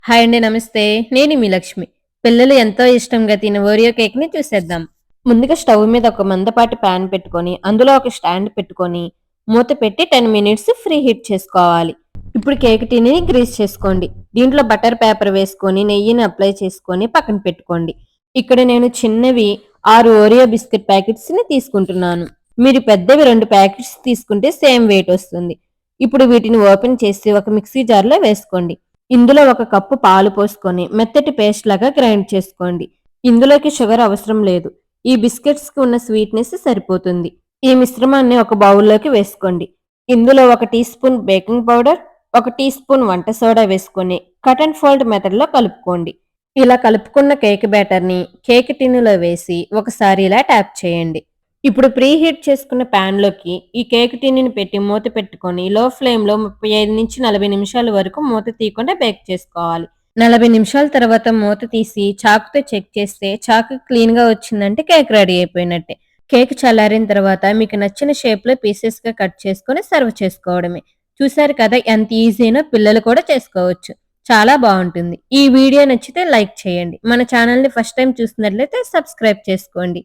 Hi అండి. నమస్తే. నేను మీ లక్ష్మి. పిల్లలు ఎంతో ఇష్టంగా తినే ఓరియో కేక్‌ని చూసేద్దాం. ముందుగా స్టవ్ మీద ఒక మందపాటి పాన్ పెట్టుకొని, అందులో ఒక స్టాండ్ పెట్టుకొని, మూత పెట్టి 10 మినిట్స్ ఫ్రీ హీట్ చేసుకోవాలి. ఇప్పుడు కేక్ టిన్‌ని గ్రీస్ చేసుకోండి. దీంట్లో బటర్ పేపర్ వేసుకొని, నెయ్యిని అప్లై చేసుకొని పక్కన పెట్టుకోండి. ఇక్కడ నేను చిన్నవి 6 ఓరియో బిస్కెట్ ప్యాకెట్స్‌ని తీసుకుంటున్నాను. మీరు పెద్దవి 2 ప్యాకెట్స్ తీసుకుంటే సేమ్ వెయిట్ వస్తుంది. ఇప్పుడు వీటిని ఓపెన్ చేసి ఒక మిక్సీ జార్‌లో వేసుకోండి. ఇందులో ఒక కప్పు పాలు పోసుకొని మెత్తటి పేస్ట్ లాగా గ్రైండ్ చేసుకోండి. ఇందులోకి షుగర్ అవసరం లేదు. ఈ బిస్కెట్స్ కి ఉన్న స్వీట్నెస్ సరిపోతుంది. ఈ మిశ్రమాన్ని ఒక బౌల్లోకి వేసుకోండి. ఇందులో ఒక టీ స్పూన్ బేకింగ్ పౌడర్, ఒక టీ స్పూన్ వంట సోడా వేసుకొని కట్ అండ్ ఫోల్డ్ మెథడ్ లో కలుపుకోండి. ఇలా కలుపుకున్న కేక్ బ్యాటర్ ని కేక్ టిన్నులో వేసి ఒకసారి ఇలా ట్యాప్ చేయండి. ఇప్పుడు ప్రీ హీట్ చేసుకున్న పాన్ లోకి ఈ కేక్ టిన్నుని పెట్టి మూత పెట్టుకొని లో ఫ్లేమ్ లో 35 నుంచి 40 నిమిషాల వరకు మూత తీయకుండా బేక్ చేసుకోవాలి. 40 నిమిషాల తర్వాత మూత తీసి చాకుతో చెక్ చేస్తే చాకు క్లీన్ గా వచ్చిందంటే కేక్ రెడీ అయిపోయినట్టే. కేక్ చల్లారిన తర్వాత మీకు నచ్చిన షేప్ లో పీసెస్ గా కట్ చేసుకొని సర్వ్ చేసుకోవడమే. చూసారు కదా ఎంత ఈజీనో, పిల్లలు కూడా చేసుకోవచ్చు. చాలా బాగుంటుంది. ఈ వీడియో నచ్చితే లైక్ చేయండి. మన ఛానల్ ని ఫస్ట్ టైం చూసినట్లయితే సబ్స్క్రైబ్ చేసుకోండి.